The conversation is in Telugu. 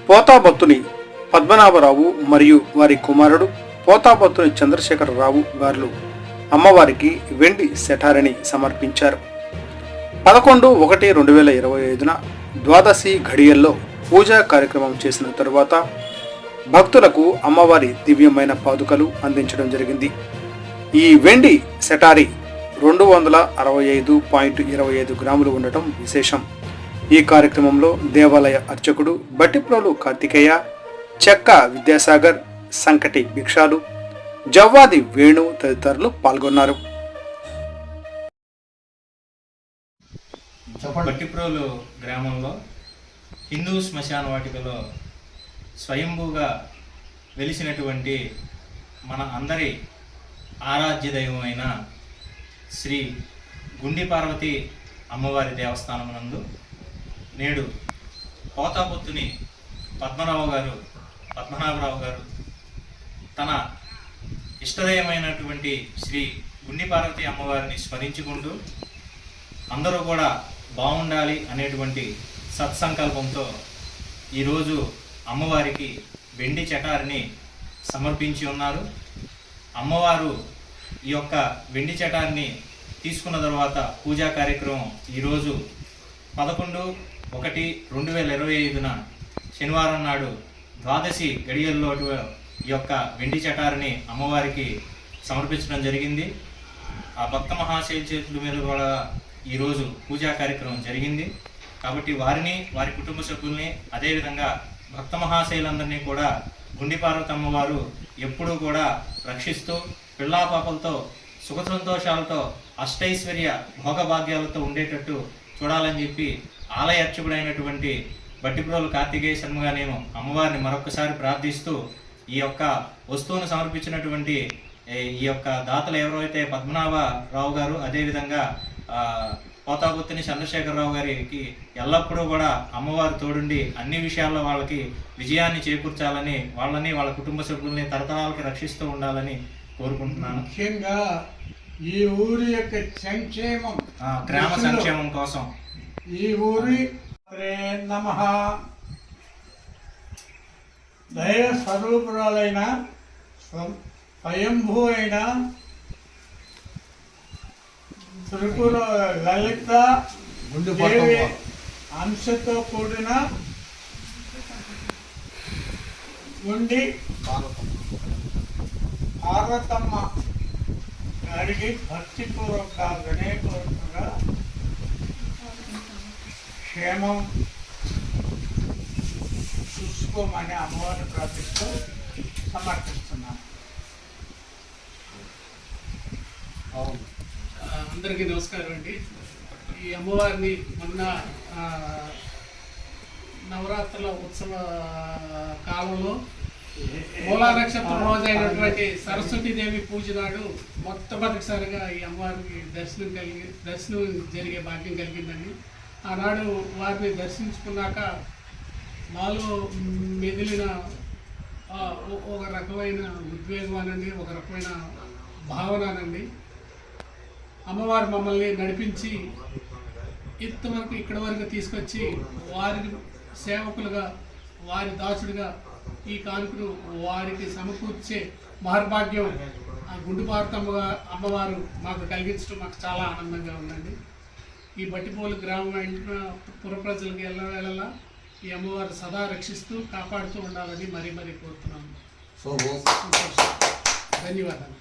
పోతాబత్తుని పద్మనాభరావు మరియు వారి కుమారుడు పోతాబత్తుని చంద్రశేఖరరావు గారు అమ్మవారికి వెండి సెటారిని సమర్పించారు. 11/1/2025 ద్వాదశి ఘడియల్లో పూజా కార్యక్రమం చేసిన తరువాత భక్తులకు అమ్మవారి దివ్యమైన పాదుకలు అందించడం జరిగింది. ఈ వెండి సెటారి 265.25 గ్రాములు ఉండటం విశేషం. ఈ కార్యక్రమంలో దేవాలయ అర్చకుడు బట్టిప్రోలు కార్తికేయ, చెక్క విద్యాసాగర్, సంకటి భిక్షాలు, జవ్వాది వేణు తదితరులు పాల్గొన్నారు. బట్టిప్రోలు గ్రామంలో హిందూ శ్మశాన వాటికలో స్వయంభూగా వెలిసినటువంటి మన అందరి ఆరాధ్య దైవమైన శ్రీ గుండి పార్వతి అమ్మవారి దేవస్థానం నందు నేడు పోతాబొత్తుని పద్మనాభరావు గారు తన ఇష్టదైవమైనటువంటి శ్రీ గుండి పార్వతి అమ్మవారిని స్మరించుకుంటూ అందరూ కూడా బాగుండాలి అనేటువంటి సత్సంకల్పంతో ఈరోజు అమ్మవారికి వెండి చటారిని సమర్పించి ఉన్నారు. అమ్మవారు ఈ యొక్క వెండి చటారిని తీసుకున్న తర్వాత పూజా కార్యక్రమం ఈరోజు 11/1/2025 శనివారం నాడు ద్వాదశి గడియల్లో ఈ యొక్క వెండి చటారిని అమ్మవారికి సమర్పించడం జరిగింది. ఆ భక్త మహాశైల చేతుల మీద కూడా ఈరోజు పూజా కార్యక్రమం జరిగింది. కాబట్టి వారిని, వారి కుటుంబ సభ్యుల్ని, అదేవిధంగా భక్త మహాశైలందరినీ కూడా గుండి పార్వతి అమ్మవారు ఎప్పుడూ కూడా రక్షిస్తూ పిల్లాపాపలతో సుఖ సంతోషాలతో అష్టైశ్వర్య భోగభాగ్యాలతో ఉండేటట్టు చూడాలని చెప్పి ఆలయ అర్చకుడైనటువంటి బట్టిప్రోలు కార్తికేయ శర్మగా నేను అమ్మవారిని మరొకసారి ప్రార్థిస్తూ ఈ యొక్క వస్తువును సమర్పించినటువంటి ఈ యొక్క దాతలు ఎవరైతే పద్మనాభరావు గారు, అదేవిధంగా పోతాబొత్తుని చంద్రశేఖరరావు గారికి ఎల్లప్పుడూ కూడా అమ్మవారు తోడుండి అన్ని విషయాల్లో వాళ్ళకి విజయాన్ని చేకూర్చాలని, వాళ్ళని వాళ్ళ కుటుంబ సభ్యుల్ని తరతరాలకి రక్షిస్తూ ఉండాలని కోరుకుంటున్నాను. ముఖ్యంగా ఈ ఊరి యొక్క సంక్షేమం, గ్రామ సంక్షేమం కోసం ఈ ఊరి నమః దైవ స్వరూపురాలైన స్వయంభూ అయిన త్రిపుర లలిత దేవి అంశతో కూడిన గుండి పార్వతమ్మ గారికి భక్తిపూర్వక వినయపూర్వకంగా క్షేమం చూసుకోమని అమ్మవారిని ప్రార్థిస్తూ సమర్పిస్తున్నాను. అందరికీ నమస్కారం అండి. ఈ అమ్మవారిని మొన్న నవరాత్రుల ఉత్సవ కాలంలో మూలా నక్షత్రం రోజు అయినటువంటి సరస్వతీదేవి పూజ నాడు మొట్టమొదటిసారిగా ఈ అమ్మవారికి దర్శనం జరిగే భాగ్యం కలిగిందండి. ఆనాడు వారిని దర్శించుకున్నాక నాలో మెదిలిన ఒక రకమైన ఉద్వేగం అనండి, ఒక రకమైన భావన అనండి. అమ్మవారు మమ్మల్ని నడిపించి ఇంతవరకు ఇక్కడి వరకు తీసుకొచ్చి వారి సేవకులుగా, వారి దాసుడిగా ఈ కానుకను వారికి సమకూర్చే మహర్భాగ్యం ఆ గుండు పార్వతమ్మ అమ్మవారు మాకు కలిగించడం మాకు చాలా ఆనందంగా ఉందండి. ఈ బట్టిపోలు గ్రామం పుర ప్రజలకు ఎల్లవేళలా ఈ అమ్మవారు సదా రక్షిస్తూ కాపాడుతూ ఉండాలని మరీ కోరుతున్నాను. ధన్యవాదాలు.